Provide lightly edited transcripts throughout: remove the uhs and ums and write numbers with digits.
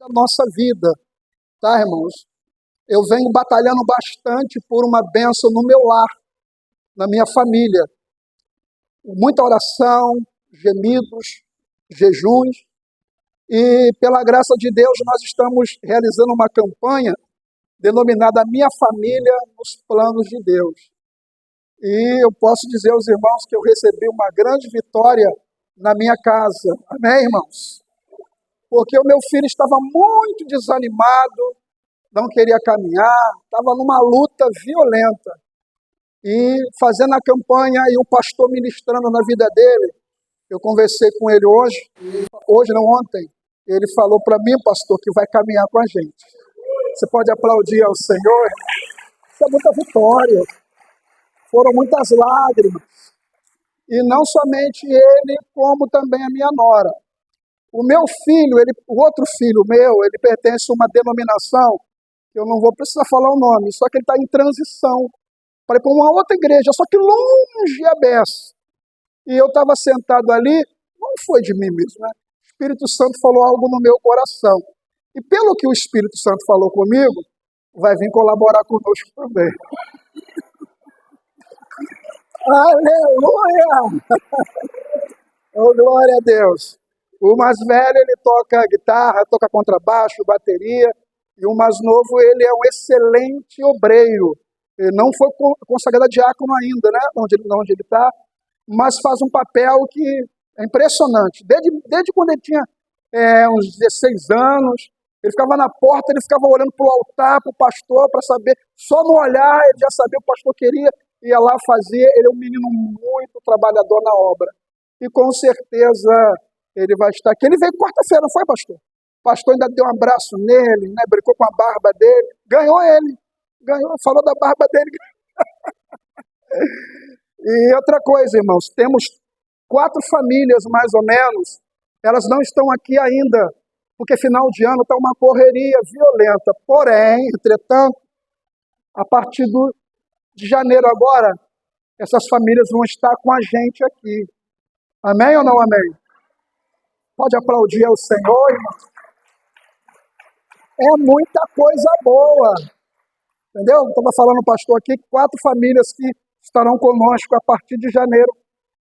da nossa vida, tá, irmãos? Eu venho batalhando bastante por uma bênção no meu lar, na minha família. Muita oração, gemidos, jejuns, e pela graça de Deus nós estamos realizando uma campanha denominada Minha Família nos Planos de Deus. E eu posso dizer aos irmãos que eu recebi uma grande vitória na minha casa. Amém, irmãos? Porque o meu filho estava muito desanimado, não queria caminhar, estava numa luta violenta. E fazendo a campanha e o pastor ministrando na vida dele, eu conversei com ele hoje não ontem, ele falou para mim, pastor, que vai caminhar com a gente. Você pode aplaudir ao Senhor? Isso é muita vitória. Foram muitas lágrimas. E não somente ele, como também a minha nora. O meu filho, o outro filho meu, ele pertence a uma denominação, que eu não vou precisar falar o nome, só que ele está em transição para ir para uma outra igreja, só que longe a beça. E eu estava sentado ali, não foi de mim mesmo, né? O Espírito Santo falou algo no meu coração. E pelo que o Espírito Santo falou comigo, vai vir colaborar conosco também. Aleluia! Oh, glória a Deus! O mais velho, ele toca guitarra, toca contrabaixo, bateria, e o mais novo, ele é um excelente obreiro. Ele não foi consagrado a diácono ainda, né? Onde ele está, mas faz um papel que é impressionante. Desde quando ele tinha uns 16 anos, ele ficava na porta, ele ficava olhando para o altar, para o pastor, para saber, só no olhar ele já sabia o que o pastor queria, ia lá fazer. Ele é um menino muito trabalhador na obra. E com certeza ele vai estar aqui. Ele veio quarta-feira, não foi, pastor? O pastor ainda deu um abraço nele, né? Brincou com a barba dele, ganhou ele. Falou da barba dele. E outra coisa, irmãos, temos 4 famílias, mais ou menos, elas não estão aqui ainda, porque final de ano está uma correria violenta. Porém, entretanto, a partir de janeiro agora, essas famílias vão estar com a gente aqui. Amém ou não amém? Pode aplaudir ao Senhor, irmãos. É muita coisa boa. Entendeu? Estava falando o pastor aqui, 4 famílias que estarão conosco a partir de janeiro,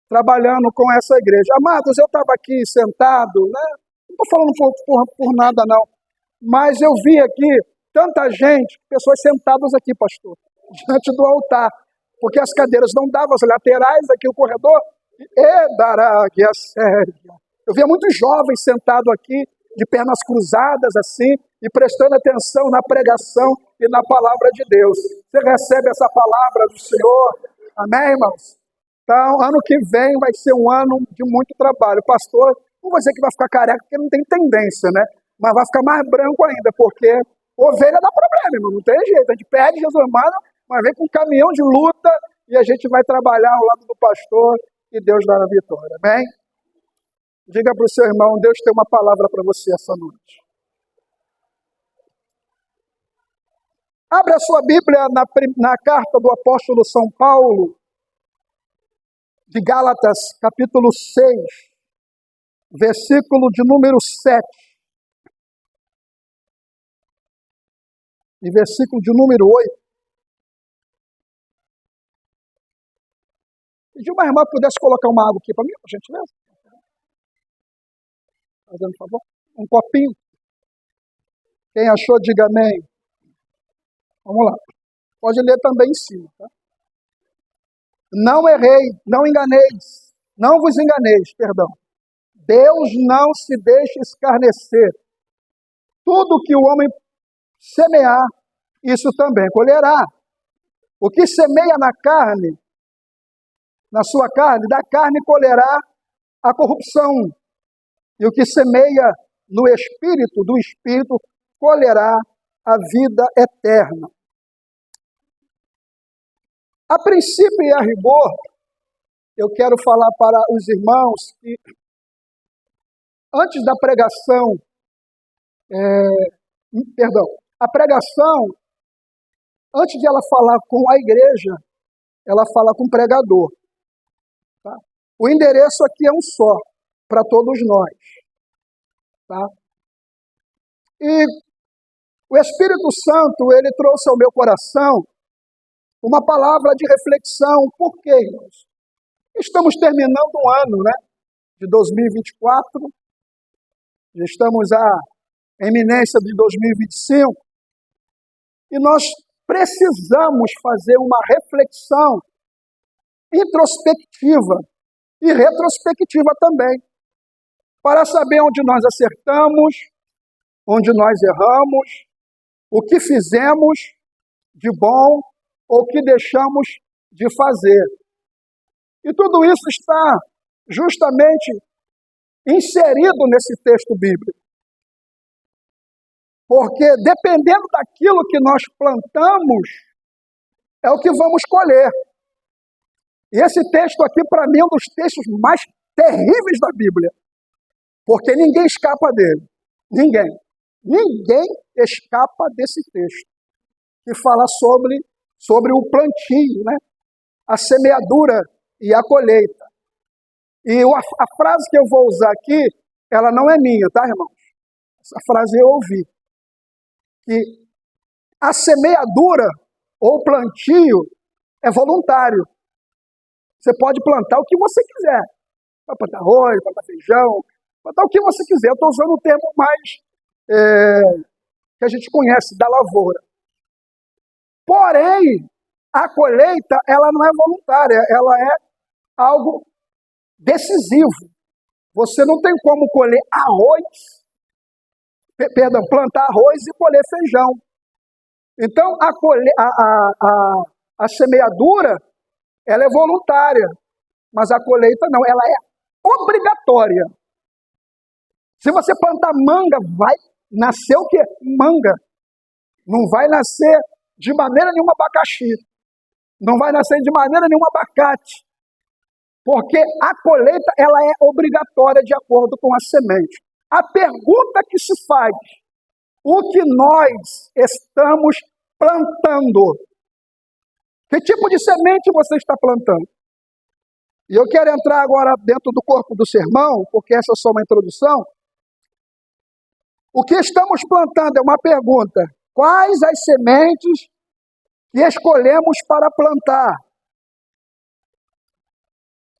trabalhando com essa igreja. Amados, eu estava aqui sentado, né? Não estou falando por nada, não. Mas eu vi aqui tanta gente, pessoas sentadas aqui, pastor, diante do altar, porque as cadeiras não davam, as laterais aqui, o corredor, eu via muitos jovens sentados aqui, de pernas cruzadas assim, e prestando atenção na pregação e na palavra de Deus. Você recebe essa palavra do Senhor? Amém, irmãos? Então, ano que vem vai ser um ano de muito trabalho. Pastor, não vou dizer que vai ficar careca, porque não tem tendência, né? Mas vai ficar mais branco ainda, porque ovelha dá problema, irmão, não tem jeito. A gente pede Jesus amado, mas vem com um caminhão de luta e a gente vai trabalhar ao lado do pastor e Deus dá a vitória. Amém? Diga para o seu irmão, Deus tem uma palavra para você essa noite. Abra a sua Bíblia na carta do apóstolo São Paulo, de Gálatas, capítulo 6, versículo de número 7. E versículo de número 8. Pedi uma irmã que pudesse colocar uma água aqui para mim, por gentileza. Fazendo um favor. Um copinho. Quem achou, diga amém. Vamos lá. Pode ler também em cima, tá? Não errei, não enganeis, não vos enganeis, perdão. Deus não se deixa escarnecer. Tudo que o homem semear, isso também colherá. O que semeia na carne, na sua carne, da carne colherá a corrupção. E o que semeia no Espírito, do Espírito, colherá a vida eterna. A princípio e a rigor, eu quero falar para os irmãos que, antes da pregação, a pregação, antes de ela falar com a igreja, ela fala com o pregador. Tá? O endereço aqui é um só, para todos nós. Tá? E o Espírito Santo, ele trouxe ao meu coração uma palavra de reflexão. Por quê, irmãos? Estamos terminando um ano, né, de 2024, já estamos à eminência de 2025, e nós precisamos fazer uma reflexão introspectiva e retrospectiva também, para saber onde nós acertamos, onde nós erramos, o que fizemos de bom ou o que deixamos de fazer. E tudo isso está justamente inserido nesse texto bíblico. Porque dependendo daquilo que nós plantamos, é o que vamos colher. E esse texto aqui, para mim, é um dos textos mais terríveis da Bíblia. Porque ninguém escapa dele. Ninguém. Ninguém escapa desse texto. Que fala sobre o plantio, né? A semeadura e a colheita. E a frase que eu vou usar aqui, ela não é minha, tá, irmãos? Essa frase eu ouvi. Que a semeadura ou plantio é voluntário. Você pode plantar o que você quiser. Pode plantar arroz, plantar feijão, plantar o que você quiser. Eu estou usando o termo mais que a gente conhece, da lavoura. Porém, a colheita, ela não é voluntária, ela é algo decisivo. Você não tem como colher arroz, plantar arroz e colher feijão. Então, a semeadura, ela é voluntária, mas a colheita não, ela é obrigatória. Se você plantar manga, vai nascer o quê? Manga. Não vai nascer de maneira nenhuma abacaxi. Não vai nascer de maneira nenhuma abacate. Porque a colheita, ela é obrigatória de acordo com a semente. A pergunta que se faz, o que nós estamos plantando? Que tipo de semente você está plantando? E eu quero entrar agora dentro do corpo do sermão, porque essa é só uma introdução. O que estamos plantando é uma pergunta. Quais as sementes que escolhemos para plantar?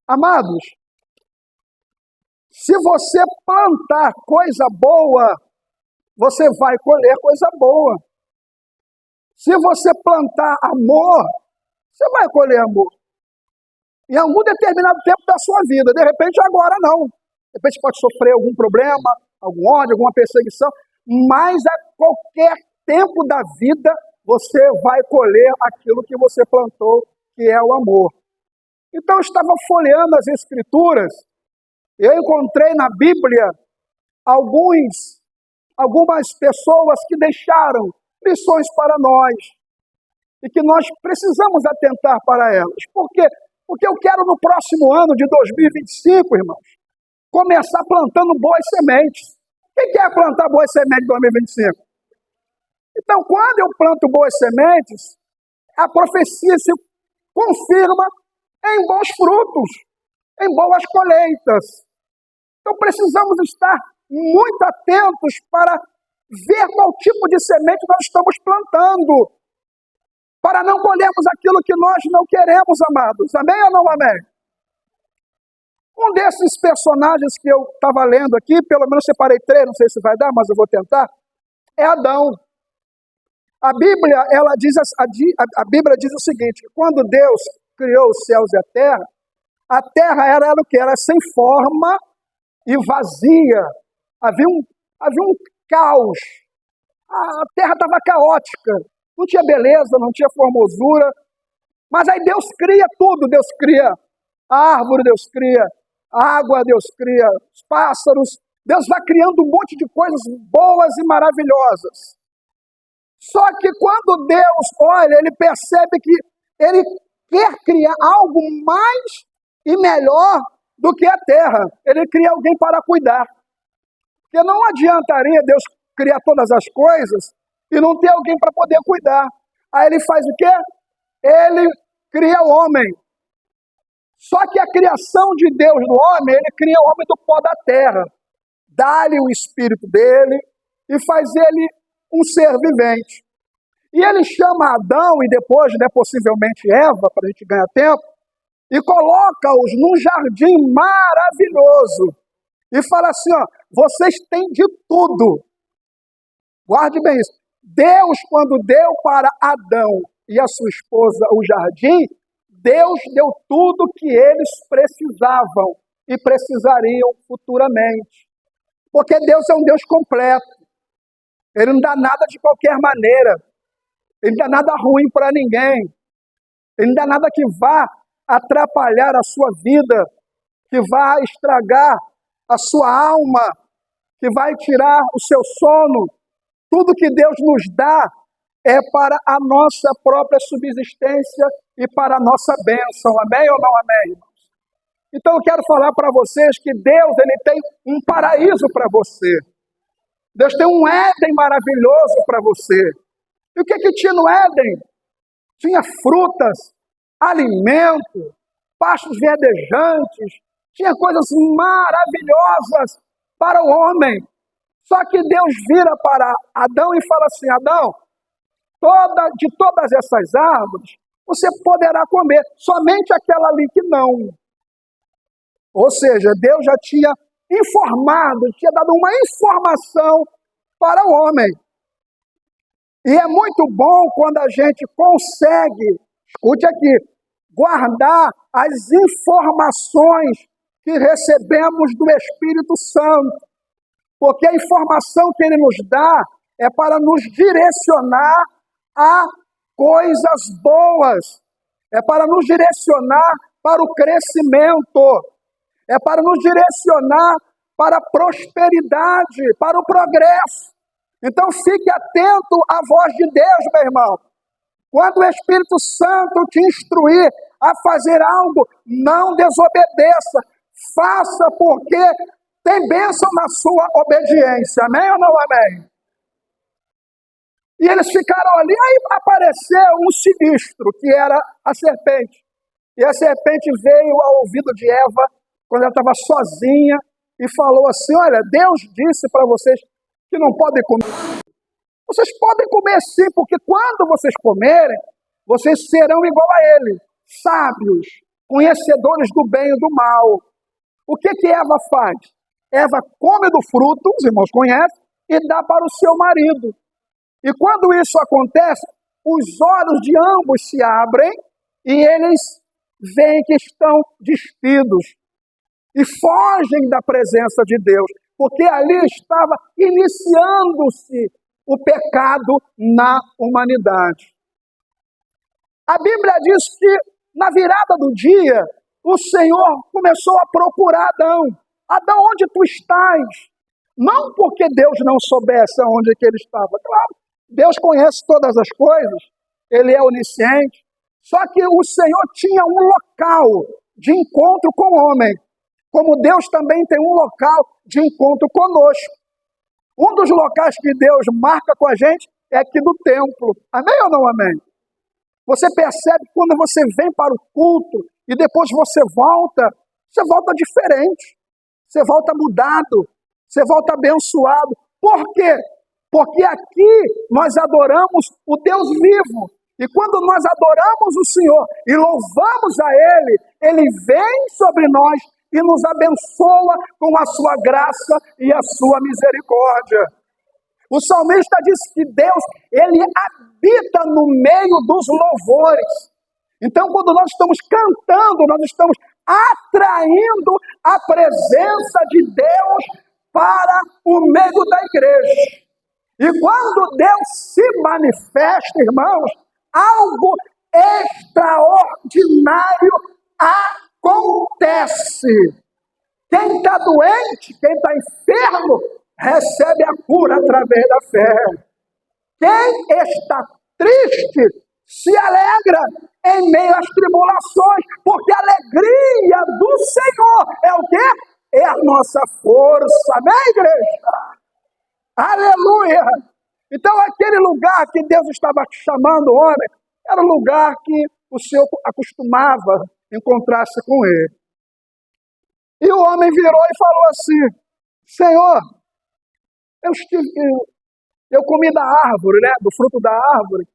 Amados, se você plantar coisa boa, você vai colher coisa boa. Se você plantar amor, você vai colher amor. Em algum determinado tempo da sua vida. De repente, agora não. De repente, pode sofrer algum problema, algum ódio, alguma perseguição. Mas a qualquer tempo da vida, você vai colher aquilo que você plantou, que é o amor. Então, eu estava folheando as Escrituras. Eu encontrei na Bíblia algumas pessoas que deixaram lições para nós. E que nós precisamos atentar para elas. Por quê? Porque eu quero no próximo ano de 2025, irmãos, começar plantando boas sementes. Quem quer plantar boas sementes em 2025? Então, quando eu planto boas sementes, a profecia se confirma em bons frutos, em boas colheitas. Então, precisamos estar muito atentos para ver qual tipo de semente nós estamos plantando, para não colhermos aquilo que nós não queremos, amados. Amém ou não amém? Um desses personagens que eu estava lendo aqui, pelo menos separei 3, não sei se vai dar, mas eu vou tentar, é Adão. A Bíblia, a Bíblia diz o seguinte: quando Deus criou os céus e a terra era o que? Era sem forma e vazia. Havia um caos. A terra estava caótica. Não tinha beleza, não tinha formosura. Mas aí Deus cria tudo. Deus cria a árvore, Deus cria a água, Deus cria os pássaros. Deus vai criando um monte de coisas boas e maravilhosas. Só que quando Deus olha, ele percebe que ele quer criar algo mais e melhor do que a terra. Ele cria alguém para cuidar. Porque não adiantaria Deus criar todas as coisas e não ter alguém para poder cuidar. Aí ele faz o quê? Ele cria o homem. Só que a criação de Deus no homem, ele cria o homem do pó da terra. Dá-lhe o espírito dele, e faz ele um ser vivente. E ele chama Adão e depois, possivelmente Eva, para a gente ganhar tempo, e coloca-os num jardim maravilhoso. E fala assim, ó, vocês têm de tudo. Guarde bem isso. Deus, quando deu para Adão e a sua esposa o jardim, Deus deu tudo que eles precisavam e precisariam futuramente. Porque Deus é um Deus completo. Ele não dá nada de qualquer maneira. Ele não dá nada ruim para ninguém. Ele não dá nada que vá atrapalhar a sua vida, que vá estragar a sua alma, que vai tirar o seu sono. Tudo que Deus nos dá é para a nossa própria subsistência e para a nossa bênção. Amém ou não amém? Então eu quero falar para vocês que Deus ele tem um paraíso para você. Deus tem um Éden maravilhoso para você. E o que tinha no Éden? Tinha frutas, alimento, pastos verdejantes, tinha coisas maravilhosas para o homem. Só que Deus vira para Adão e fala assim, Adão, de todas essas árvores, você poderá comer, somente aquela ali que não. Ou seja, Deus já tinha informado, tinha dado uma informação para o homem. E é muito bom quando a gente consegue, escute aqui, guardar as informações que recebemos do Espírito Santo. Porque a informação que ele nos dá é para nos direcionar a coisas boas. É para nos direcionar para o crescimento. É para nos direcionar para a prosperidade, para o progresso. Então fique atento à voz de Deus, meu irmão. Quando o Espírito Santo te instruir a fazer algo, não desobedeça. Faça porque tem bênção na sua obediência. Amém ou não amém? E eles ficaram ali, aí apareceu um sinistro, que era a serpente. E a serpente veio ao ouvido de Eva, quando ela estava sozinha, e falou assim, olha, Deus disse para vocês que não podem comer. Vocês podem comer sim, porque quando vocês comerem, vocês serão igual a ele, sábios, conhecedores do bem e do mal. O que Eva faz? Eva come do fruto, os irmãos conhecem, e dá para o seu marido. E quando isso acontece, os olhos de ambos se abrem e eles veem que estão despidos e fogem da presença de Deus, porque ali estava iniciando-se o pecado na humanidade. A Bíblia diz que na virada do dia, o Senhor começou a procurar Adão. Adão, onde tu estás? Não porque Deus não soubesse aonde que ele estava. Claro, Deus conhece todas as coisas, ele é onisciente. Só que o Senhor tinha um local de encontro com o homem, como Deus também tem um local de encontro conosco. Um dos locais que Deus marca com a gente é aqui no templo. Amém ou não amém? Você percebe que quando você vem para o culto e depois você volta diferente. Você volta mudado, você volta abençoado. Por quê? Porque aqui nós adoramos o Deus vivo. E quando nós adoramos o Senhor e louvamos a Ele, Ele vem sobre nós e nos abençoa com a sua graça e a sua misericórdia. O salmista diz que Deus, Ele habita no meio dos louvores. Então, quando nós estamos cantando, nós estamos atraindo a presença de Deus para o meio da igreja. E quando Deus se manifesta, irmãos, algo extraordinário acontece. Quem está doente, quem está enfermo, recebe a cura através da fé. Quem está triste, se alegra em meio às tribulações, porque a alegria do Senhor é o quê? É a nossa força, amém, igreja? Aleluia! Então aquele lugar que Deus estava chamando o homem, era um lugar que o Senhor acostumava encontrar-se com ele. E o homem virou e falou assim, Senhor, Eu comi da árvore, né? Do fruto da árvore.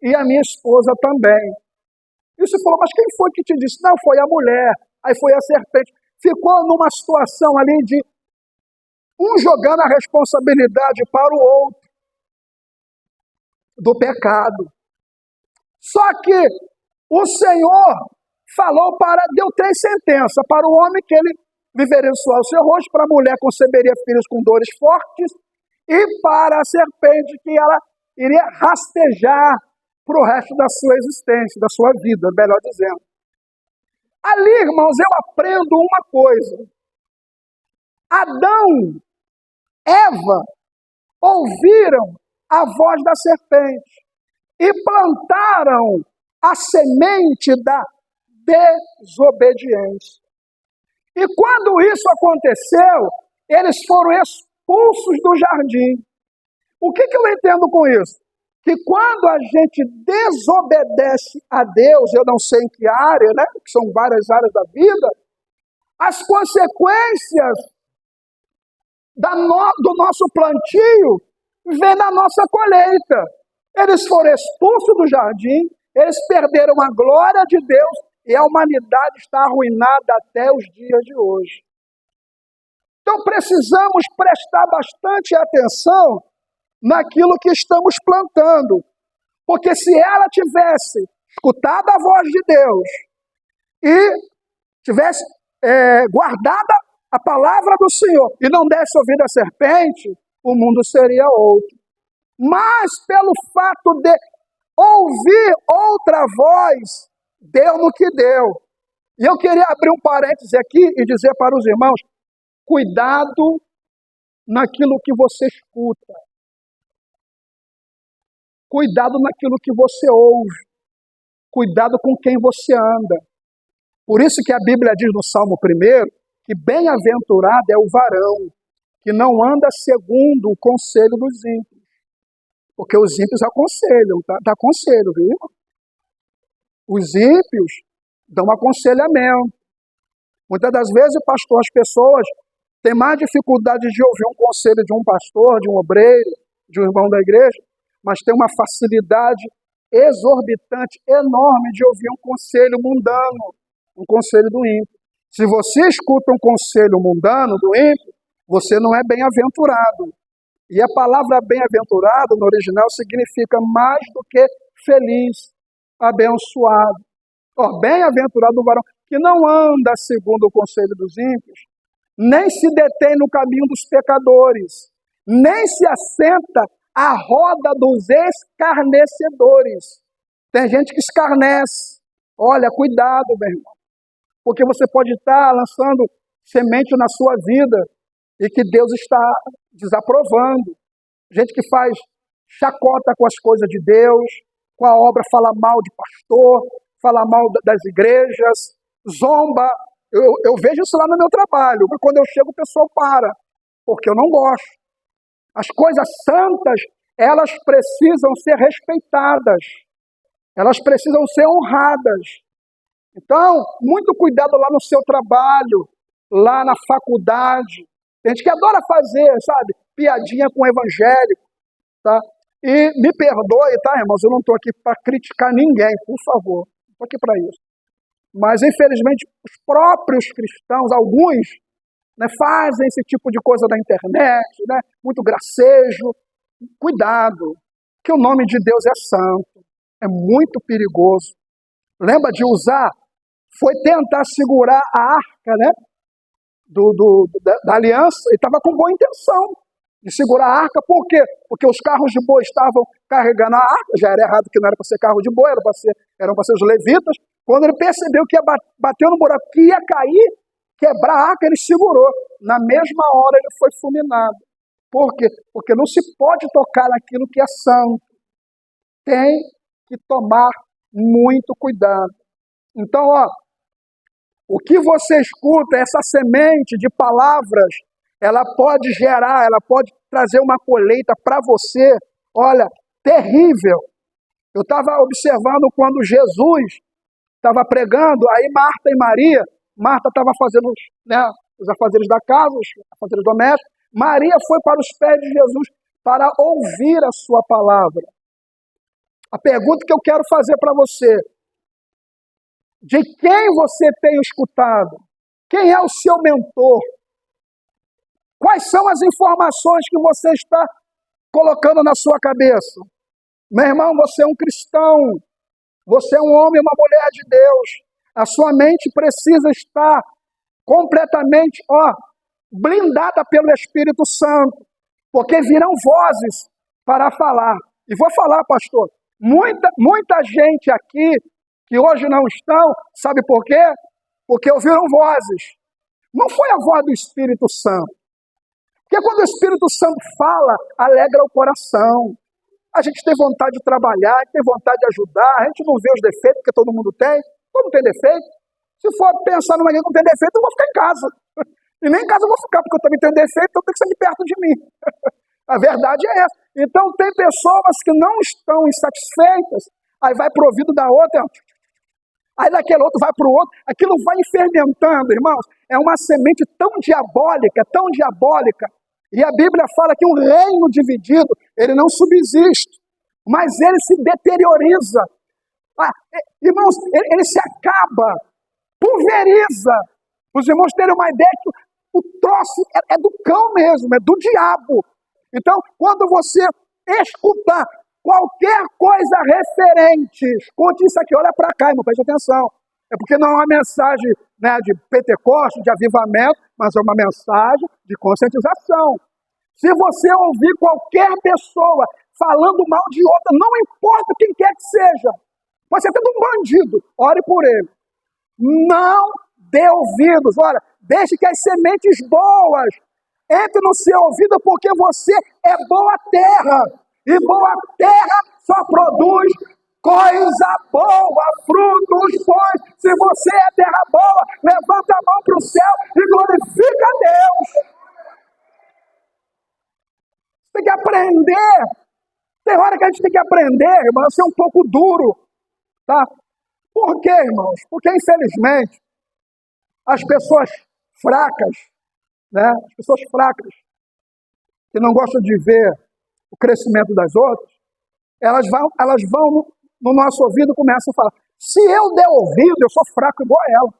E a minha esposa também. E você falou, mas quem foi que te disse? Não, foi a mulher. Aí foi a serpente. Ficou numa situação ali de um jogando a responsabilidade para o outro do pecado. Só que o Senhor deu 3 sentenças. Para o homem que ele viveria suar o seu rosto, para a mulher conceberia filhos com dores fortes, e para a serpente que ela iria rastejar para o resto da sua existência, da sua vida, melhor dizendo. Ali, irmãos, eu aprendo uma coisa. Adão, Eva, ouviram a voz da serpente e plantaram a semente da desobediência. E quando isso aconteceu, eles foram expulsos do jardim. O que eu entendo com isso? Que quando a gente desobedece a Deus, eu não sei em que área, né? Que são várias áreas da vida, as consequências do nosso plantio vêm na nossa colheita. Eles foram expulsos do jardim, eles perderam a glória de Deus e a humanidade está arruinada até os dias de hoje. Então precisamos prestar bastante atenção naquilo que estamos plantando. Porque se ela tivesse escutado a voz de Deus e tivesse guardado a palavra do Senhor e não desse ouvido à serpente, o mundo seria outro. Mas pelo fato de ouvir outra voz, deu no que deu. E eu queria abrir um parêntese aqui e dizer para os irmãos, cuidado naquilo que você escuta. Cuidado naquilo que você ouve. Cuidado com quem você anda. Por isso que a Bíblia diz no Salmo 1 que bem-aventurado é o varão que não anda segundo o conselho dos ímpios. Porque os ímpios aconselham, dá conselho, viu? Os ímpios dão aconselhamento. Muitas das vezes, pastor, as pessoas têm mais dificuldade de ouvir um conselho de um pastor, de um obreiro, de um irmão da igreja, mas tem uma facilidade exorbitante, enorme de ouvir um conselho mundano, um conselho do ímpio. Se você escuta um conselho mundano do ímpio, você não é bem-aventurado. E a palavra bem-aventurado no original significa mais do que feliz, abençoado. Bem-aventurado o varão que não anda segundo o conselho dos ímpios, nem se detém no caminho dos pecadores, nem se assenta à roda dos escarnecedores. Tem gente que escarnece. Olha, cuidado, meu irmão. Porque você pode estar lançando semente na sua vida e que Deus está desaprovando. Gente que faz chacota com as coisas de Deus, com a obra, fala mal de pastor, fala mal das igrejas, zomba. Eu vejo isso lá no meu trabalho. Quando eu chego, o pessoal para, porque eu não gosto. As coisas santas, elas precisam ser respeitadas. Elas precisam ser honradas. Então, muito cuidado lá no seu trabalho, lá na faculdade. Tem gente que adora fazer, sabe, piadinha com o evangélico, tá? E me perdoe, tá, irmãos? Eu não estou aqui para criticar ninguém, por favor. Não estou aqui para isso. Mas, infelizmente, os próprios cristãos, alguns, né, fazem esse tipo de coisa na internet, né, muito gracejo. Cuidado, que o nome de Deus é santo. É muito perigoso. Lembra de usar? Foi tentar segurar a arca, né, da aliança, e estava com boa intenção de segurar a arca. Por quê? Porque os carros de boi estavam carregando a arca, já era errado que não era para ser carro de boi, eram para ser os levitas. Quando ele percebeu que ia bater no buraco, que ia cair, quebrar a arca, ele segurou. Na mesma hora ele foi fulminado. Por quê? Porque não se pode tocar naquilo que é santo. Tem que tomar muito cuidado. Então, o que você escuta, essa semente de palavras, ela pode gerar, ela pode trazer uma colheita para você, olha, terrível. Eu estava observando quando Jesus estava pregando, aí Marta e Maria, Marta estava fazendo, né, os afazeres da casa, os afazeres domésticos, Maria foi para os pés de Jesus para ouvir a sua palavra. A pergunta que eu quero fazer para você: de quem você tem escutado? Quem é o seu mentor? Quais são as informações que você está colocando na sua cabeça? Meu irmão, você é um cristão. Você é um homem e uma mulher de Deus. A sua mente precisa estar completamente, blindada pelo Espírito Santo, porque virão vozes para falar. E vou falar, pastor, muita gente aqui que hoje não estão, sabe por quê? Porque ouviram vozes. Não foi a voz do Espírito Santo. Porque quando o Espírito Santo fala, alegra o coração. A gente tem vontade de trabalhar, tem vontade de ajudar, a gente não vê os defeitos, porque todo mundo tem defeito. Se for pensar numa que não tem defeito, eu vou ficar em casa. E nem em casa eu vou ficar, porque eu também tenho defeito, então tem que sair perto de mim. A verdade é essa. Então tem pessoas que não estão insatisfeitas, aí vai para o ouvido da outra, aí daquele outro vai para o outro, aquilo vai fermentando, irmãos. É uma semente tão diabólica, e a Bíblia fala que um reino dividido, ele não subsiste, mas ele se deterioriza. Irmãos, ele se acaba, pulveriza. Os irmãos terem uma ideia que o troço é do cão mesmo, é do diabo. Então, quando você escutar qualquer coisa referente, escute isso aqui, olha para cá, irmão, preste atenção. É porque não é uma mensagem, né, de Pentecoste, de avivamento, mas é uma mensagem de conscientização. Se você ouvir qualquer pessoa falando mal de outra, não importa quem quer que seja, pode ser até de um bandido, ore por ele. Não dê ouvidos, olha, deixe que as sementes boas entrem no seu ouvido, porque você é boa terra, e boa terra só produz coisa boa, frutos bons. Se você é terra boa, levanta a mão para o céu e glorifica a Deus. Você tem que aprender. Tem hora que a gente tem que aprender, irmão, a ser um pouco duro, tá? Por quê, irmãos? Porque, infelizmente, as pessoas fracas, né? As pessoas fracas, que não gostam de ver o crescimento das outras, elas vão no nosso ouvido e começam a falar: se eu der ouvido, eu sou fraco igual a ela.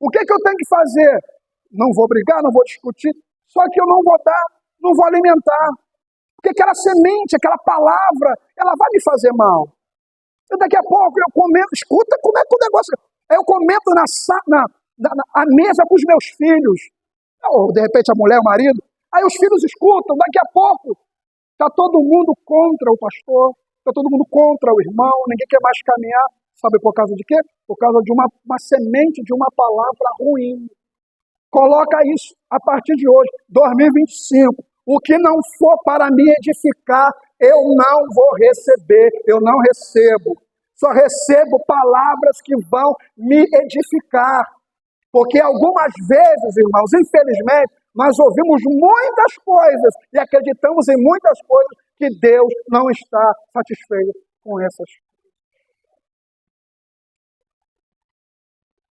O que eu tenho que fazer? Não vou brigar, não vou discutir, só que eu não vou dar, não vou alimentar. Porque aquela semente, aquela palavra, ela vai me fazer mal. E daqui a pouco eu comento, escuta como é que o negócio... Aí eu comento na mesa com os meus filhos, ou de repente a mulher, o marido, aí os filhos escutam, daqui a pouco está todo mundo contra o pastor, está todo mundo contra o irmão, ninguém quer mais caminhar. Sabe por causa de quê? Por causa de uma semente, de uma palavra ruim. Coloca isso a partir de hoje, 2025. O que não for para me edificar, eu não vou receber, eu não recebo. Só recebo palavras que vão me edificar. Porque algumas vezes, irmãos, infelizmente, nós ouvimos muitas coisas e acreditamos em muitas coisas que Deus não está satisfeito com essas coisas.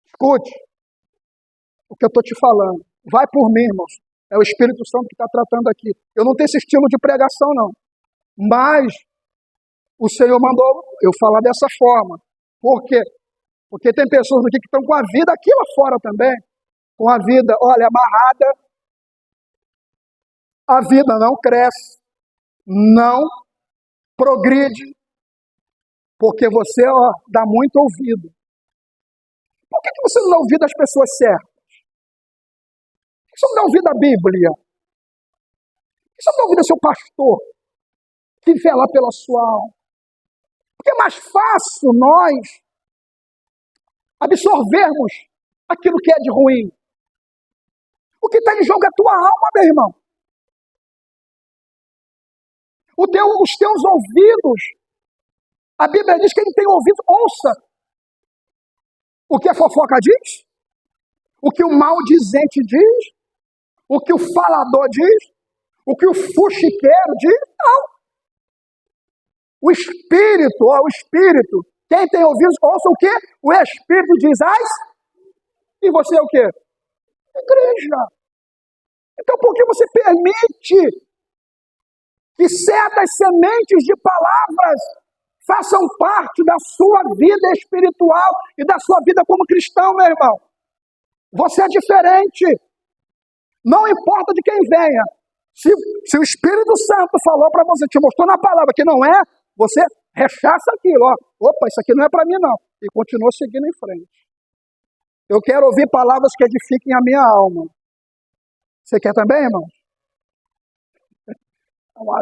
Escute o que eu estou te falando. Vai por mim, irmãos. É o Espírito Santo que está tratando aqui. Eu não tenho esse estilo de pregação, não. Mas o Senhor mandou eu falar dessa forma. Por quê? Porque tem pessoas aqui que estão com a vida aqui lá fora também. Com a vida, olha, amarrada. A vida não cresce. Não progride. Porque você, dá muito ouvido. Por que você não dá ouvido às pessoas certas? Por que você não dá ouvido à Bíblia? Por que você não dá ouvido ao seu pastor, que vela pela sua alma? Porque é mais fácil nós absorvermos aquilo que é de ruim. O que está em jogo é a tua alma, meu irmão. Os teus ouvidos. A Bíblia diz que quem tem ouvido, ouça. O que a fofoca diz? O que o maldizente diz? O que o falador diz? O que o fuxiqueiro diz? Não. O Espírito. Quem tem ouvidos, ouça o quê? O Espírito diz: e você é o quê? Igreja. Então por que você permite que certas sementes de palavras façam parte da sua vida espiritual e da sua vida como cristão, meu irmão? Você é diferente. Não importa de quem venha. Se o Espírito Santo falou para você, te mostrou na palavra que não é, você rechaça aquilo. Ó. Opa, isso aqui não é para mim não. E continua seguindo em frente. Eu quero ouvir palavras que edifiquem a minha alma. Você quer também, irmão?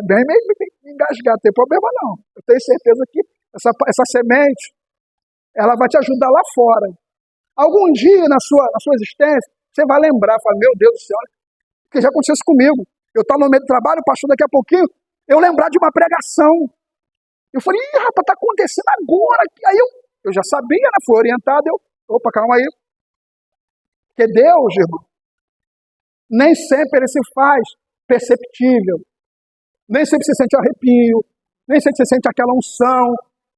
Bem me engasgar, não tem problema não. Eu tenho certeza que essa semente, ela vai te ajudar lá fora. Algum dia na sua existência, você vai lembrar, fala, meu Deus do céu, porque já aconteceu isso comigo. Eu estava no meio do trabalho, o pastor daqui a pouquinho, eu lembrar de uma pregação. Eu falei, ih, rapaz, está acontecendo agora. Aí eu já sabia, né? Fui orientado, opa, calma aí. Porque Deus, irmão, nem sempre ele se faz perceptível. Nem sempre você sente arrepio, nem sempre você sente aquela unção,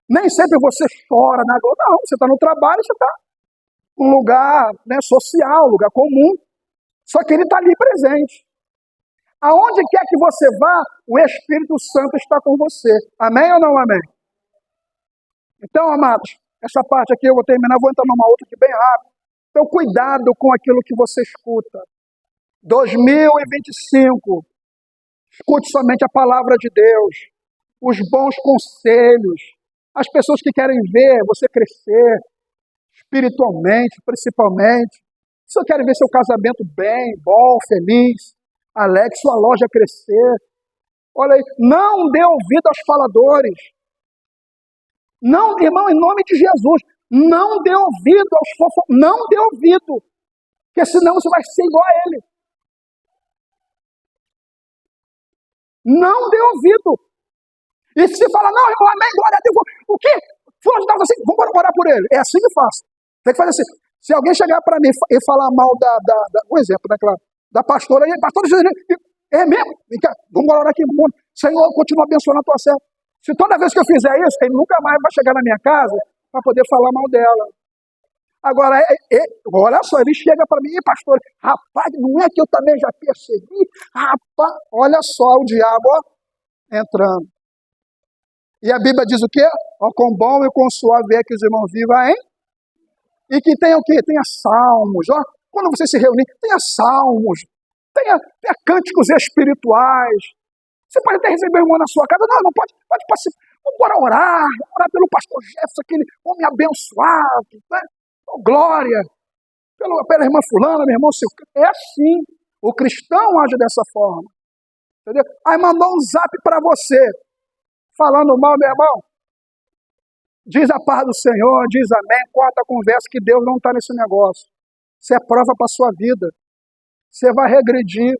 nem sempre você chora na dor. Não, você está no trabalho, você está num lugar, né, social, lugar comum. Só que ele está ali presente. Aonde quer que você vá, o Espírito Santo está com você. Amém ou não amém? Então, amados, essa parte aqui eu vou terminar, vou entrar numa outra aqui bem rápido. Então, cuidado com aquilo que você escuta. 2025, escute somente a palavra de Deus, os bons conselhos, as pessoas que querem ver você crescer, espiritualmente, principalmente. Se querem ver seu casamento bem, bom, feliz, alegre, sua loja crescer. Olha aí, não dê ouvido aos faladores. Não, irmão, em nome de Jesus, não dê ouvido aos fofoceiros, não dê ouvido, porque senão você vai ser igual a ele. Não dê ouvido. E se fala, não, irmão, amém, glória a Deus, o quê? Fulano de tal, assim, vamos orar por ele. É assim que faço. Tem que fazer assim. Se alguém chegar para mim e falar mal um exemplo, né, claro, da pastora, e pastora, é mesmo? Vamos orar aqui, Senhor, continua abençoando a tua serva. Se toda vez que eu fizer isso, ele nunca mais vai chegar na minha casa para poder falar mal dela. Agora, olha só, ele chega para mim, pastor, rapaz, não é que eu também já percebi? Rapaz, olha só o diabo entrando. E a Bíblia diz o quê? Ó, quão bom e quão suave é que os irmãos vivam, hein? E que tenha o quê? Tenha salmos, ó. Quando você se reunir, tenha salmos, tenha cânticos espirituais. Você pode até receber um irmão na sua casa, não pode participar. Vamos orar pelo pastor Jefferson, aquele homem abençoado, né? Oh, glória, pela irmã fulana, meu irmão seu. É assim, o cristão age dessa forma, entendeu? Aí mandou um zap para você, falando mal, meu irmão. Diz a paz do Senhor, diz amém, corta a conversa que Deus não está nesse negócio. Isso é prova para a sua vida. Você vai regredir.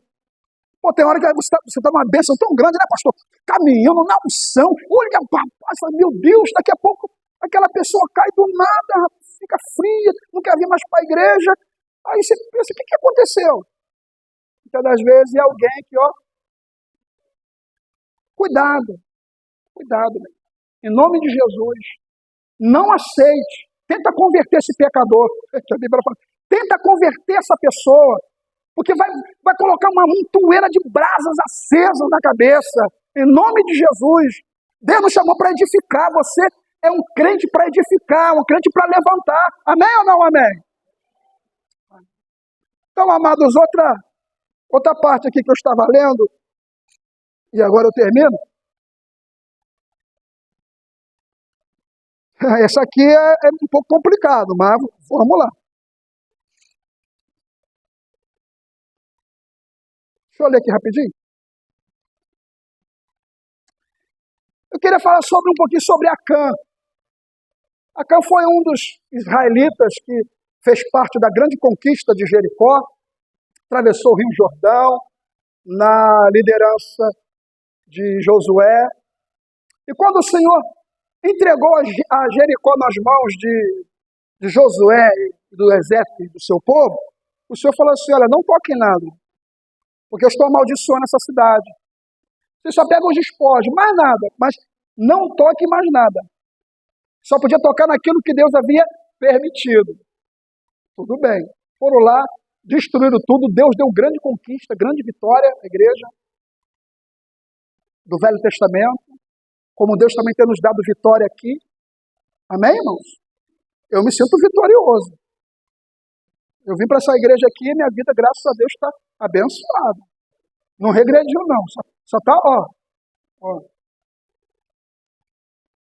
Pô, tem hora que você está numa bênção tão grande, né, pastor? Caminhando na unção. Olha, papai, meu Deus, daqui a pouco aquela pessoa cai do nada, fica fria, não quer vir mais para a igreja. Aí você pensa, o que aconteceu? Muitas das vezes é alguém que, ó, cuidado, né? Em nome de Jesus, não aceite, tenta converter esse pecador. Tenta converter essa pessoa, porque vai colocar uma montoeira de brasas acesas na cabeça. Em nome de Jesus, Deus nos chamou para edificar. Você é um crente para edificar, um crente para levantar. Amém ou não amém? Então, amados, outra parte aqui que eu estava lendo, e agora eu termino. Essa aqui é um pouco complicado, mas vamos lá. Deixa eu ler aqui rapidinho. Eu queria falar um pouquinho sobre Acã. Acã foi um dos israelitas que fez parte da grande conquista de Jericó, atravessou o Rio Jordão, na liderança de Josué. E quando o Senhor entregou a Jericó nas mãos de Josué e do exército e do seu povo, o Senhor falou assim, olha, não toque em nada, porque eu estou amaldiçoando essa cidade. Você só pega os despojos, mais nada, mas não toque mais nada. Só podia tocar naquilo que Deus havia permitido. Tudo bem. Foram lá, destruíram tudo, Deus deu grande conquista, grande vitória à igreja do Velho Testamento, como Deus também tem nos dado vitória aqui. Amém, irmãos? Eu me sinto vitorioso. Eu vim para essa igreja aqui e minha vida, graças a Deus, está abençoada. Não regrediu, não. Só está, ó.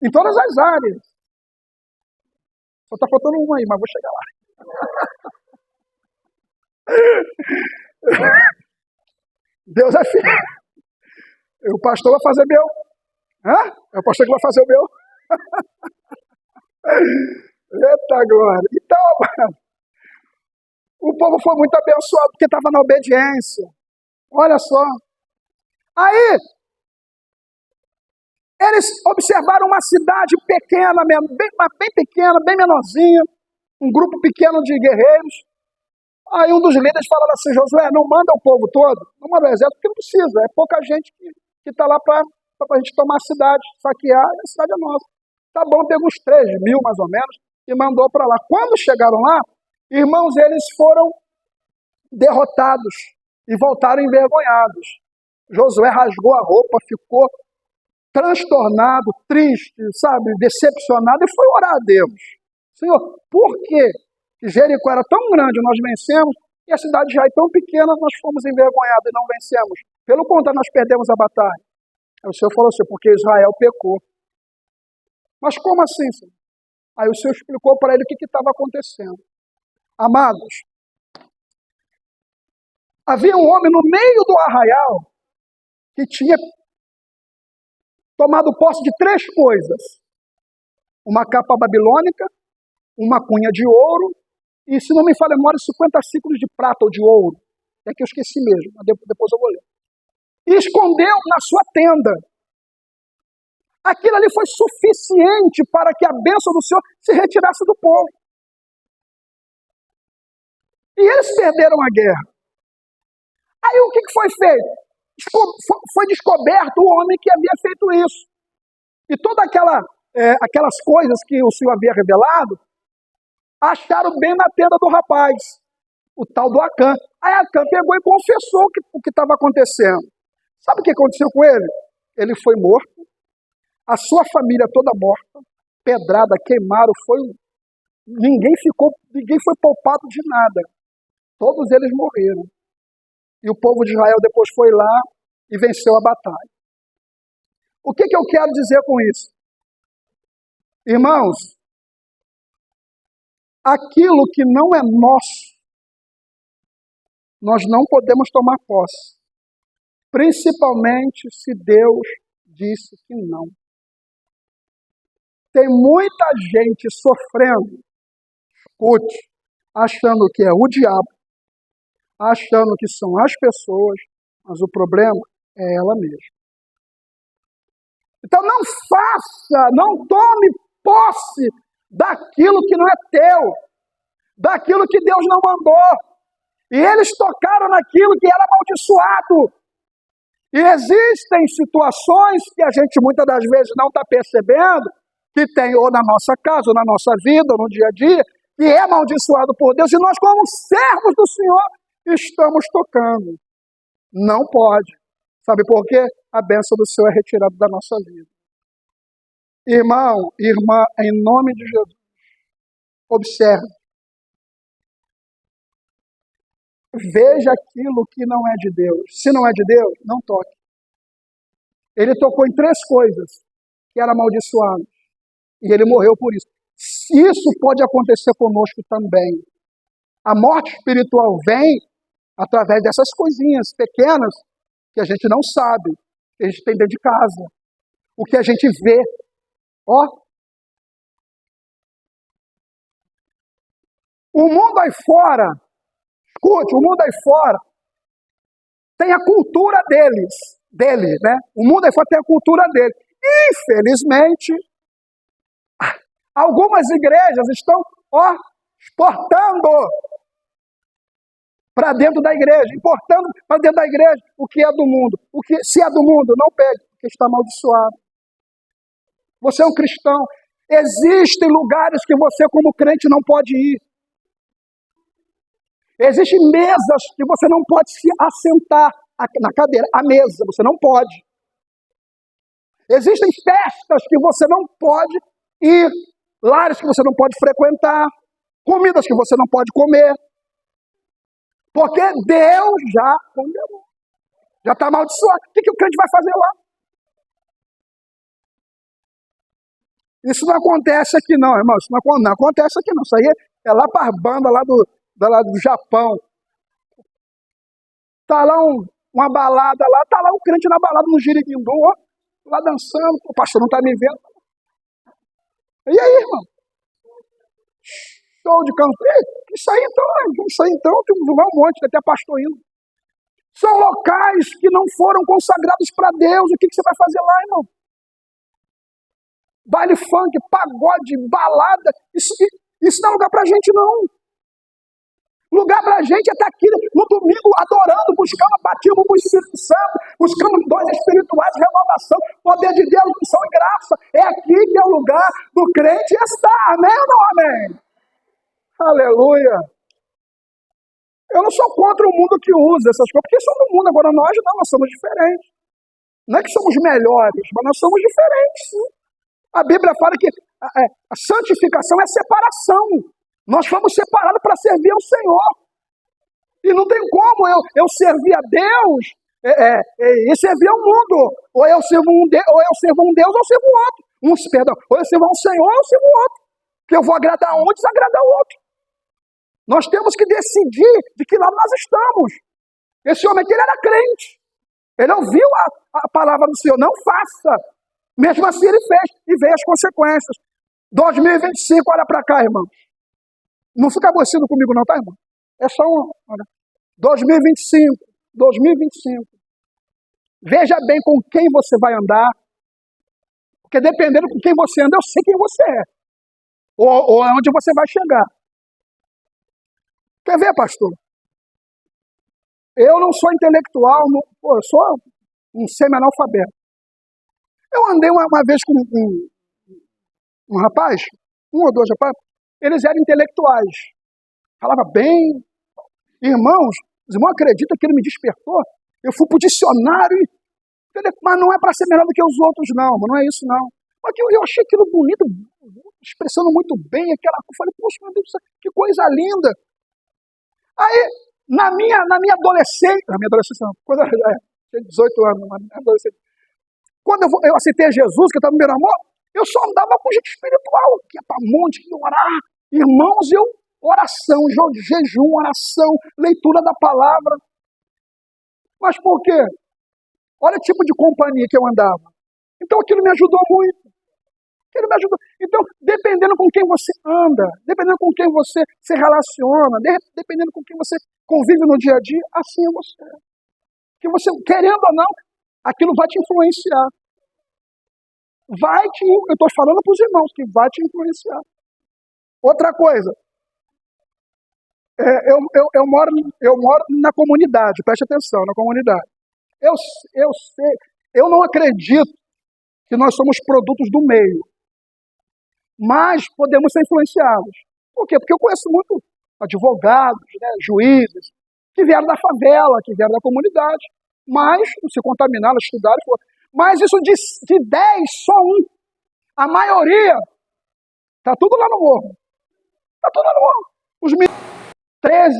Em todas as áreas. Só está faltando uma aí, mas vou chegar lá. Deus é fiel. O pastor vai fazer meu. É o pastor que vai fazer o meu. Eita glória. Então, mano, o povo foi muito abençoado porque estava na obediência. Olha só. Aí, eles observaram uma cidade pequena, bem pequena, bem menorzinha, um grupo pequeno de guerreiros. Aí um dos líderes falou assim: Josué, não manda o povo todo, não manda o exército, porque não precisa, é pouca gente que está lá para a gente tomar a cidade, saquear, a cidade é nossa. Tá bom, pegou uns 3.000 mais ou menos e mandou para lá. Quando chegaram lá, irmãos, eles foram derrotados e voltaram envergonhados. Josué rasgou a roupa, ficou transtornado, triste, sabe, decepcionado, e foi orar a Deus. Senhor, por quê? Jericó era tão grande, nós vencemos, e a cidade já é tão pequena, nós fomos envergonhados e não vencemos. Pelo contrário, nós perdemos a batalha. Aí o Senhor falou assim: porque Israel pecou. Mas como assim, Senhor? Aí o Senhor explicou para ele o que estava acontecendo. Amados, havia um homem no meio do arraial que tinha tomado posse de 3 coisas: uma capa babilônica, uma cunha de ouro, e, se não me falha a memória, 50 ciclos de prata ou de ouro. É que eu esqueci mesmo, mas depois eu vou ler. E escondeu na sua tenda. Aquilo ali foi suficiente para que a bênção do Senhor se retirasse do povo. E eles perderam a guerra. Aí o que foi feito? Foi descoberto o homem que havia feito isso. E todas aquelas coisas que o Senhor havia revelado, acharam bem na tenda do rapaz, o tal do Acã. Aí Acã pegou e confessou o que estava acontecendo. Sabe o que aconteceu com ele? Ele foi morto, a sua família toda morta, pedrada, queimaram, ninguém foi poupado de nada. Todos eles morreram. E o povo de Israel depois foi lá e venceu a batalha. O que eu quero dizer com isso? Irmãos, aquilo que não é nosso, nós não podemos tomar posse. Principalmente se Deus disse que não. Tem muita gente sofrendo, escute, achando que é o diabo, achando que são as pessoas, mas o problema é ela mesma. Então não tome posse daquilo que não é teu, daquilo que Deus não mandou. E eles tocaram naquilo que era amaldiçoado. E existem situações que a gente muitas das vezes não está percebendo, que tem ou na nossa casa, ou na nossa vida, ou no dia a dia, que é amaldiçoado por Deus, e nós, como servos do Senhor, estamos tocando. Não pode. Sabe por quê? A bênção do Senhor é retirada da nossa vida. Irmão, irmã, em nome de Jesus, observe. Veja aquilo que não é de Deus. Se não é de Deus, não toque. Ele tocou em 3 coisas que eram amaldiçoadas. E ele morreu por isso. Isso pode acontecer conosco também. A morte espiritual vem através dessas coisinhas pequenas que a gente não sabe, que a gente tem dentro de casa. O que a gente vê. Ó. O mundo aí fora, escute, o mundo aí fora tem a cultura dele, né? O mundo aí fora tem a cultura dele. Infelizmente, algumas igrejas estão, exportando para dentro da igreja, importando para dentro da igreja o que é do mundo. O que, se é do mundo, não pegue, porque está amaldiçoado. Você é um cristão. Existem lugares que você, como crente, não pode ir. Existem mesas que você não pode se assentar na cadeira. A mesa, você não pode. Existem festas que você não pode ir, lares que você não pode frequentar, comidas que você não pode comer. Porque Deus já condenou. Já está amaldiçoado. O que o crente vai fazer lá? Isso não acontece aqui não, irmão. Isso não acontece aqui não. Isso aí é lá para as bandas lá do Japão. Tá lá uma balada lá, tá lá o crente na balada no Jiriguindu, ó, lá dançando. O pastor não está me vendo. E aí, irmão? Show de canto. Isso aí então, tem um monte, até pastor indo. São locais que não foram consagrados para Deus. O que você vai fazer lá, irmão? Baile funk, pagode, balada. Isso não é lugar para a gente, não. Lugar para a gente é estar aqui no domingo adorando, buscando a batismo do Espírito Santo, buscando dons espirituais, renovação, poder de Deus, missão e graça. É aqui que é o lugar do crente estar. Amém ou não amém? Aleluia. Eu não sou contra o mundo que usa essas coisas, porque somos do mundo. Agora nós não, nós somos diferentes. Não é que somos melhores, mas nós somos diferentes, sim. A Bíblia fala que a santificação é separação. Nós fomos separados para servir ao Senhor. E não tem como eu servir a Deus e servir ao mundo. Ou eu sirvo um Deus, ou eu sirvo o outro. Ou eu sirvo ao Senhor, ou eu sirvo o outro. Porque eu vou agradar um e desagradar o outro. Nós temos que decidir de que lado nós estamos. Esse homem aqui, ele era crente. Ele ouviu a palavra do Senhor, não faça. Mesmo assim ele fez e veio as consequências. 2025, olha para cá, irmão. Não fica aborrecido comigo não, tá, irmão? É só olha. 2025. Veja bem com quem você vai andar. Porque dependendo com quem você anda, eu sei quem você é. Ou aonde você vai chegar. Quer ver, pastor? Eu não sou intelectual, eu sou um semi-analfabeto. Eu andei uma vez com um rapaz, um ou dois rapazes, eles eram intelectuais. Falava bem. Irmãos, os irmãos acreditam que ele me despertou? Eu fui para o dicionário, mas não é para ser melhor do que os outros, não. Mas não é isso, não. Mas eu achei aquilo bonito, expressando muito bem aquela coisa. Eu falei, poxa, meu Deus, que coisa linda. Aí, na minha adolescência, não, tinha 18 anos, na minha adolescência, quando eu aceitei Jesus, que eu estava no meu amor, eu só andava com gente espiritual, que ia para monte, que ia orar. Irmãos, oração, jejum, oração, leitura da palavra. Mas por quê? Olha o tipo de companhia que eu andava. Então aquilo me ajudou muito. Então, dependendo com quem você anda, dependendo com quem você se relaciona, dependendo com quem você convive no dia a dia, assim é você. Que você, querendo ou não, aquilo vai te influenciar. Eu estou falando para os irmãos que vai te influenciar. Outra coisa, eu moro na comunidade, preste atenção, na comunidade. Eu não acredito que nós somos produtos do meio, mas podemos ser influenciados. Por quê? Porque eu conheço muito advogados, né, juízes, que vieram da favela, que vieram da comunidade, mas não se contaminaram, estudaram, mas isso de 10, só um. A maioria está tudo lá no morro. Está tudo lá no morro. Os meninos, 13,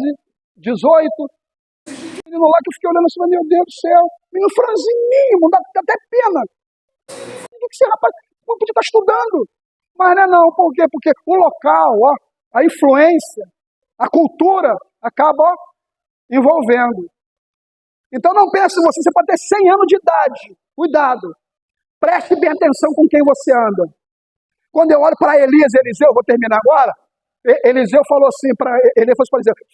18, menino lá que eu fiquei olhando assim, meu Deus do céu, menino franzininho, dá até pena. O que esse rapaz não podia estar estudando? Mas não, por quê? Porque o local, a influência, a cultura acaba envolvendo. Então não pense você pode ter 100 anos de idade. Cuidado. Preste bem atenção com quem você anda. Quando eu olho para Elias e Eliseu, vou terminar agora, Eliseu falou assim para Eliseu,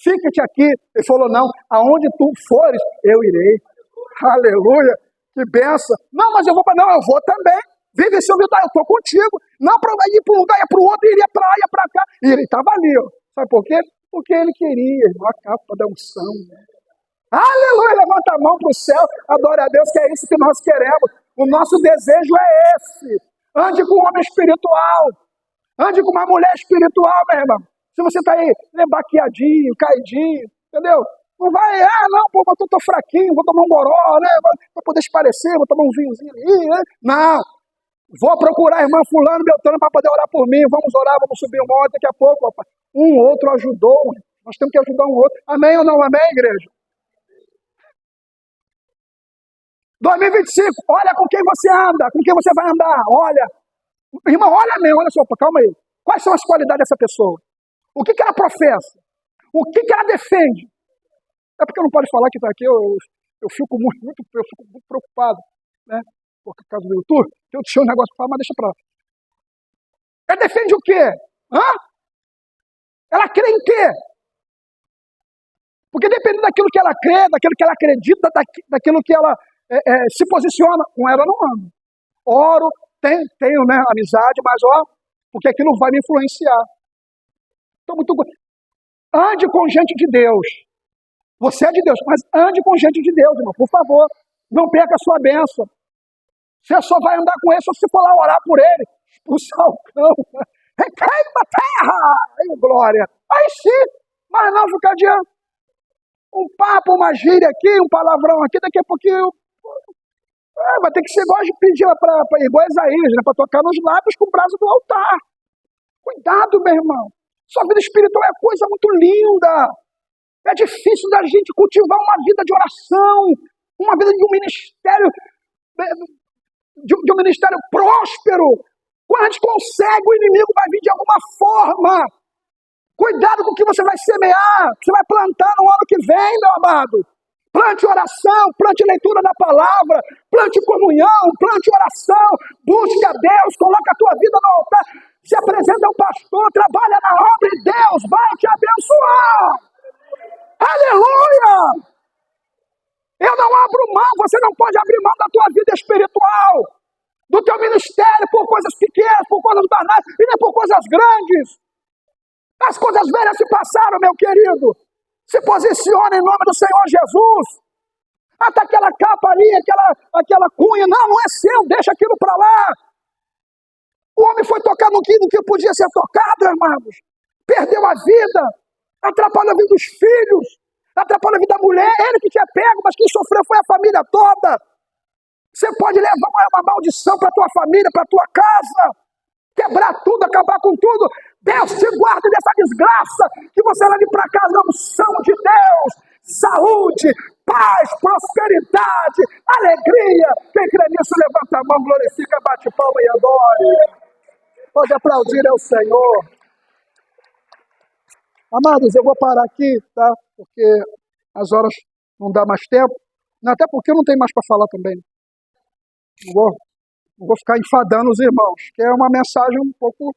fica-te aqui. Ele falou, não, aonde tu fores, eu irei. Aleluia, que benção. Não, mas eu vou também. Vive seu vida, eu estou contigo. Não para ir para um lugar, ia para o outro, iria para lá, ia para cá. E ele estava ali, ó. Sabe por quê? Porque ele queria, a capa da unção. Aleluia, levanta a mão para o céu, adore a Deus, que é isso que nós queremos. O nosso desejo é esse. Ande com um homem espiritual. Ande com uma mulher espiritual, meu irmão. Se você está aí baqueadinho, caidinho, Entendeu? Não vai, não, pô, mas eu tô fraquinho, vou tomar um goró, né? Pra poder se parecer, vou tomar um vinhozinho ali, né? Não. Vou procurar a irmã fulano, Beltrano, para poder orar por mim. Vamos orar, vamos subir um monte daqui a pouco. Rapaz. Um outro ajudou. Nós temos que ajudar um outro. Amém ou não amém, igreja? 2025, olha com quem você anda, com quem você vai andar. Olha. Irmão, olha mesmo, olha só, calma aí. Quais são as qualidades dessa pessoa? O que ela professa? O que ela defende? É porque eu não posso falar que está aqui, eu fico muito preocupado, né? Por causa do YouTube. Eu tinha um negócio para falar, mas deixa para lá. Ela defende o quê? Hã? Ela crê em quê? Porque dependendo daquilo que ela crê, daquilo que ela acredita, daquilo que ela se posiciona, com ela não ando. Oro, tenho né, amizade, mas porque aquilo vai me influenciar. Então, ande com gente de Deus. Você é de Deus, mas ande com gente de Deus, irmão, por favor. Não perca a sua bênção. Você só vai andar com ele se você for lá orar por ele. Expulsar o cão. Recai na terra! Aí, glória! Aí sim, mas não ficar adiante. Um papo, uma gíria aqui, um palavrão aqui, daqui a pouquinho. Vai ter que ser igual de pedir igual a Isaías, né, para tocar nos lábios com o braço do altar. Cuidado, meu irmão. Sua vida espiritual é coisa muito linda. É difícil da gente cultivar uma vida de oração, uma vida de um ministério, de um ministério próspero. Quando a gente consegue, o inimigo vai vir de alguma forma. Cuidado com o que você vai semear, que você vai plantar no ano que vem, meu amado. Plante oração, plante leitura da palavra, plante comunhão, plante oração, busque a Deus, coloque a tua vida no altar, se apresenta ao pastor, trabalha na obra e Deus vai te abençoar. Aleluia! Eu não abro mão, você não pode abrir mão da tua vida espiritual, do teu ministério, por coisas pequenas, por coisas banais e nem por coisas grandes. As coisas velhas se passaram, meu querido. Se posiciona em nome do Senhor Jesus. Até aquela capa ali, aquela cunha, não é seu, deixa aquilo para lá. O homem foi tocar no que podia ser tocado, irmãos. Perdeu a vida, atrapalhou a vida dos filhos, atrapalhou a vida da mulher, ele que tinha pego, mas quem sofreu foi a família toda. Você pode levar uma maldição para a tua família, para a tua casa, quebrar tudo, acabar com tudo. Deus te guarde dessa desgraça, que você leve para casa a unção de Deus, saúde, paz, prosperidade, alegria. Quem crê nisso, levanta a mão, glorifica, bate palma e adore. Pode aplaudir ao Senhor. Amados, eu vou parar aqui, tá? Porque as horas não dá mais tempo. Até porque eu não tenho mais para falar também. Não vou ficar enfadando os irmãos, que é uma mensagem um pouco